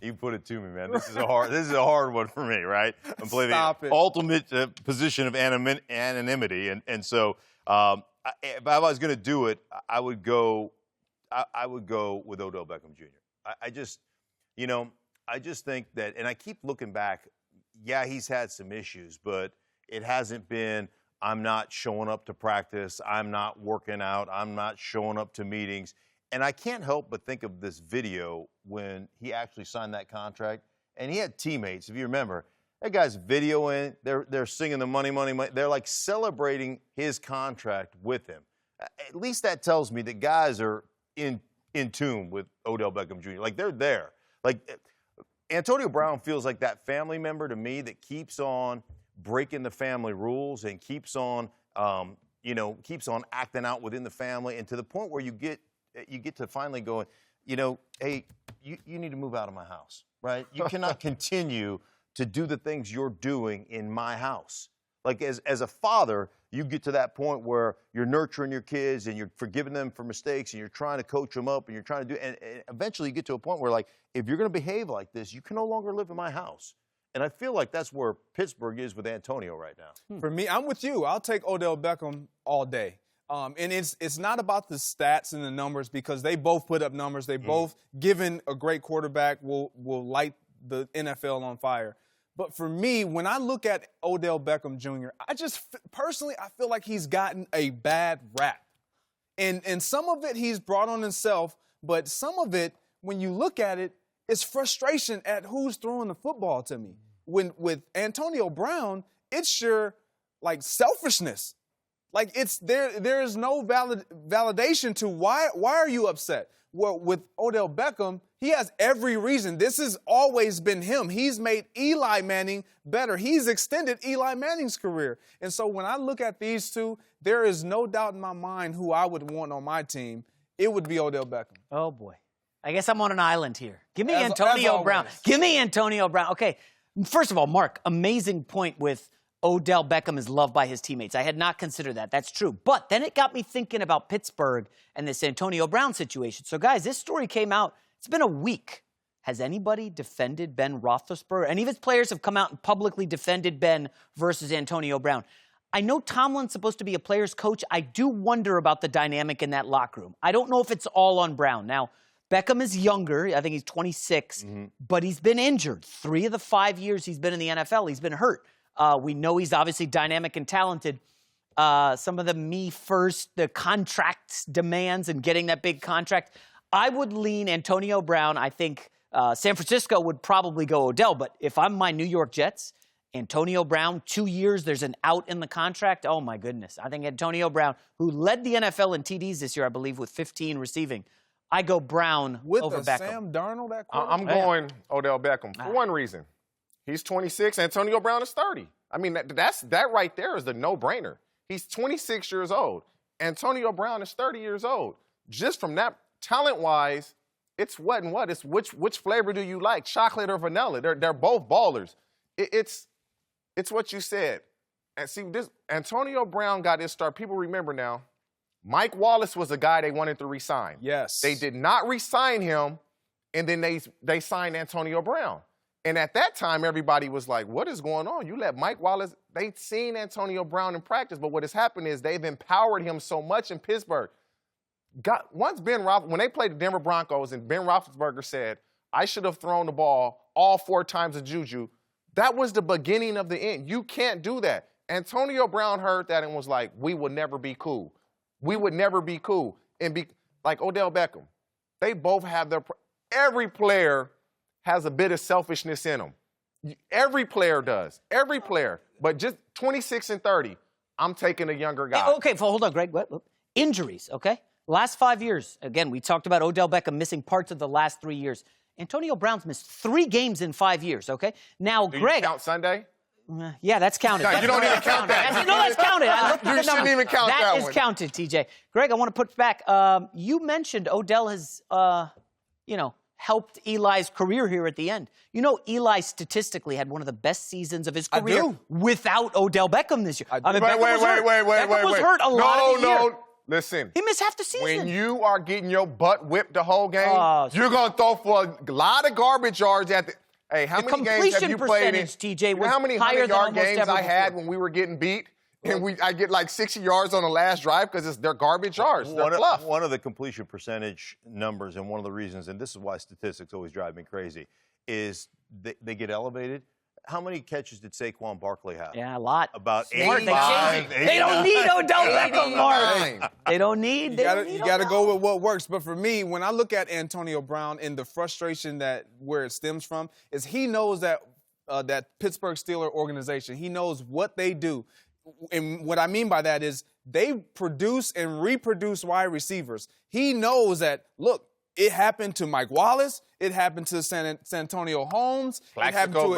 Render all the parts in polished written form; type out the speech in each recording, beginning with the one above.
You put it to me, man. This is a hard one for me, right? I'm playing the ultimate position of anonymity, and so if I was going to do it, I would go with Odell Beckham Jr. I just think that, and I keep looking back. Yeah, he's had some issues, but it hasn't been, I'm not showing up to practice, I'm not working out, I'm not showing up to meetings. And I can't help but think of this video when he actually signed that contract, and he had teammates, if you remember. That guy's videoing, they're singing the money, money, money. They're like celebrating his contract with him. At least that tells me that guys are in tune with Odell Beckham Jr. Like, they're there. Like, Antonio Brown feels like that family member to me that keeps on breaking the family rules and keeps on acting out within the family, and to the point where you get to finally going, hey, you need to move out of my house, right? You cannot continue to do the things you're doing in my house. Like, as a father, you get to that point where you're nurturing your kids and you're forgiving them for mistakes and you're trying to coach them up and you're trying to do, and eventually you get to a point where, like, if you're going to behave like this, you can no longer live in my house. And I feel like that's where Pittsburgh is with Antonio right now. For me, I'm with you. I'll take Odell Beckham all day. And it's not about the stats and the numbers, because they both put up numbers. They both, given a great quarterback, will light the NFL on fire. But for me, when I look at Odell Beckham Jr., personally, I feel like he's gotten a bad rap. And some of it he's brought on himself, but some of it, when you look at it, it's frustration at who's throwing the football to me. With Antonio Brown, it's selfishness. Like, there is no validation to why are you upset? Well, with Odell Beckham, he has every reason. This has always been him. He's made Eli Manning better. He's extended Eli Manning's career. And so when I look at these two, there is no doubt in my mind who I would want on my team. It would be Odell Beckham. Oh, boy. I guess I'm on an island here. Give me Antonio Brown. Give me Antonio Brown. Okay, first of all, Mark, amazing point with Odell Beckham is loved by his teammates. I had not considered that. That's true. But then it got me thinking about Pittsburgh and this Antonio Brown situation. So, guys, this story came out. It's been a week. Has anybody defended Ben Roethlisberger? Any of his players have come out and publicly defended Ben versus Antonio Brown. I know Tomlin's supposed to be a player's coach. I do wonder about the dynamic in that locker room. I don't know if it's all on Brown. Now, Beckham is younger. I think he's 26, but he's been injured. 3 of the 5 years he's been in the NFL, he's been hurt. We know he's obviously dynamic and talented. Some of the contract demands and getting that big contract. I would lean Antonio Brown. I think San Francisco would probably go Odell. But if I'm my New York Jets, Antonio Brown, 2 years, there's an out in the contract. Oh, my goodness. I think Antonio Brown, who led the NFL in TDs this year, I believe, with 15 receiving, I go Brown over Beckham. Sam Darnold at quarterback? I'm going Odell Beckham for one reason. He's 26. Antonio Brown is 30. I mean, that right there is the no-brainer. He's 26 years old. Antonio Brown is 30 years old. Just from that, talent-wise, it's what and what. It's which flavor do you like, chocolate or vanilla? They're both ballers. It's what you said. And see, this Antonio Brown got his start. People remember now. Mike Wallace was a guy they wanted to re-sign. Yes. They did not re-sign him, and then they signed Antonio Brown. And at that time, everybody was like, what is going on? You let Mike Wallace, they'd seen Antonio Brown in practice, but what has happened is they've empowered him so much in Pittsburgh. When they played the Denver Broncos and Ben Roethlisberger said, I should have thrown the ball all 4 times to Juju, that was the beginning of the end. You can't do that. Antonio Brown heard that and was like, we would never be cool. We would never be cool. And be like Odell Beckham. They both have every player has a bit of selfishness in them. Every player does. Every player. But just 26 and 30, I'm taking a younger guy. Okay, hold on, Greg. What? Injuries, okay? Last 5 years, again, we talked about Odell Beckham missing parts of the last 3 years. Antonio Brown's missed 3 games in 5 years, okay? Now, Do Greg. You count Sunday? Yeah, that's counted. No, you don't even count that. No, that's counted. I looked at the You shouldn't even count that one. That is counted, TJ. Greg, I want to put back. You mentioned Odell has, helped Eli's career here at the end. You know, Eli statistically had one of the best seasons of his career without Odell Beckham this year. Wait. Beckham was hurt a lot of the year. Listen. He missed half the season. When you are getting your butt whipped the whole game, Oh, you're going to throw for a lot of garbage yards at the. Hey, how many games have you played in? TJ, you know how many higher 100-yard games I had before. when we were getting beat? And I get like 60 yards on the last drive because they're garbage yards. They're fluff. One of the completion percentage numbers, and one of the reasons, and this is why statistics always drive me crazy, is they get elevated. How many catches did Saquon Barkley have? Yeah, a lot. About Smart, 85. They don't need Odell Beckham, Mark. They don't need. You got to go with what works. But for me, when I look at Antonio Brown and the frustration where it stems from, is he knows that that Pittsburgh Steelers organization. He knows what they do. And what I mean by that is they produce and reproduce wide receivers. He knows that, look, it happened to Mike Wallace. It happened to San Antonio Holmes. Plaxico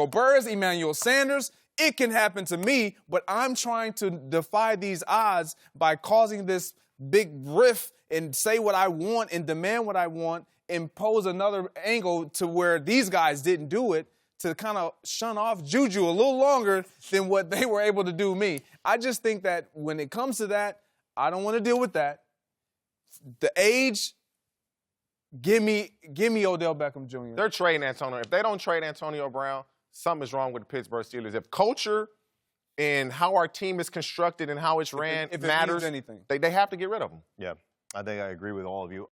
Burress, Emmanuel Sanders. It can happen to me, but I'm trying to defy these odds by causing this big rift and say what I want and demand what I want and pose another angle to where these guys didn't do it, to kind of shun off Juju a little longer than what they were able to do me. I just think that when it comes to that, I don't want to deal with that. The age, give me Odell Beckham Jr. They're trading Antonio. If they don't trade Antonio Brown, something is wrong with the Pittsburgh Steelers. If culture and how our team is constructed and how it's ran if matters, it means anything, they have to get rid of him. Yeah, I think I agree with all of you.